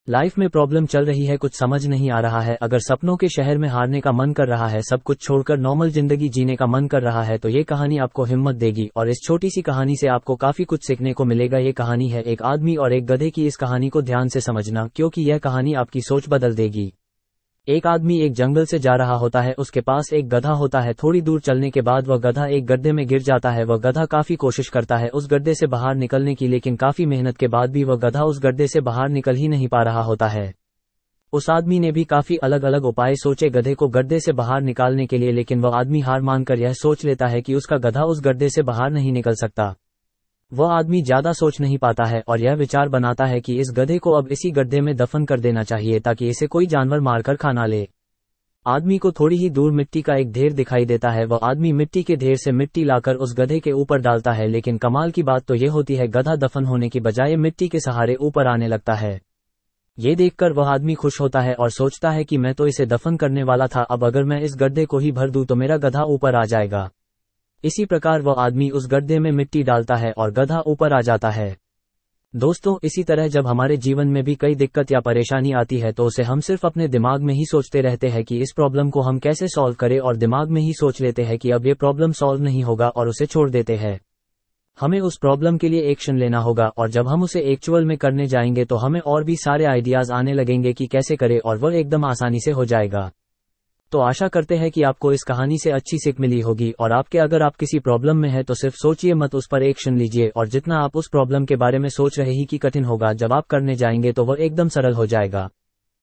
Life में problem चल रही है, कुछ समझ नहीं आ रहा है, अगर सपनों के शहर में हारने का मन कर रहा है, सब कुछ छोड़कर नॉर्मल जिंदगी जीने का मन कर रहा है, तो ये कहानी आपको हिम्मत देगी। और इस छोटी सी कहानी से आपको काफी कुछ सीखने को मिलेगा। ये कहानी है एक आदमी और एक गधे की। इस कहानी को ध्यान से समझना, क्योंकि यह कहानी आपकी सोच बदल देगी। एक आदमी एक जंगल से जा रहा होता है, उसके पास एक गधा होता है। थोड़ी दूर चलने के बाद वह गधा एक गड्ढे में गिर जाता है। वह गधा काफी कोशिश करता है उस गड्ढे से बाहर निकलने की, लेकिन काफी मेहनत के बाद भी वह गधा उस गड्ढे से बाहर निकल ही नहीं पा रहा होता है। उस आदमी ने भी काफी अलग अलग उपाय सोचे गधे को गड्ढे से बाहर निकालने के लिए, लेकिन वह आदमी हार मानकर यह सोच लेता है कि उसका गधा उस गड्ढे से बाहर नहीं निकल सकता। वह आदमी ज्यादा सोच नहीं पाता है और यह विचार बनाता है कि इस गधे को अब इसी गड्ढे में दफन कर देना चाहिए, ताकि इसे कोई जानवर मारकर खा ना ले। आदमी को थोड़ी ही दूर मिट्टी का एक ढेर दिखाई देता है। वह आदमी मिट्टी के ढेर से मिट्टी लाकर उस गधे के ऊपर डालता है, लेकिन कमाल की बात तो यह होती है, गधा दफन होने की बजाय मिट्टी के सहारे ऊपर आने लगता है। ये देखकर वह आदमी खुश होता है और सोचता है कि मैं तो इसे दफन करने वाला था, अब अगर मैं इस गड्ढे को ही भर दूं तो मेरा गधा ऊपर आ जाएगा। इसी प्रकार वह आदमी उस गड्ढे में मिट्टी डालता है और गधा ऊपर आ जाता है। दोस्तों, इसी तरह जब हमारे जीवन में भी कई दिक्कत या परेशानी आती है, तो उसे हम सिर्फ अपने दिमाग में ही सोचते रहते हैं कि इस प्रॉब्लम को हम कैसे सॉल्व करें, और दिमाग में ही सोच लेते हैं कि अब ये प्रॉब्लम सॉल्व नहीं होगा और उसे छोड़ देते हैं। हमें उस प्रॉब्लम के लिए एक्शन लेना होगा, और जब हम उसे एक्चुअल में करने जाएंगे तो हमें और भी सारे आइडियाज आने लगेंगे कि कैसे करें, और वह एकदम आसानी से हो जाएगा। तो आशा करते हैं कि आपको इस कहानी से अच्छी सीख मिली होगी, और अगर आप किसी प्रॉब्लम में है तो सिर्फ सोचिए मत, उस पर एक्शन लीजिए, और जितना आप उस प्रॉब्लम के बारे में सोच रहे ही कि कठिन होगा, जब आप करने जाएंगे तो वह एकदम सरल हो जाएगा।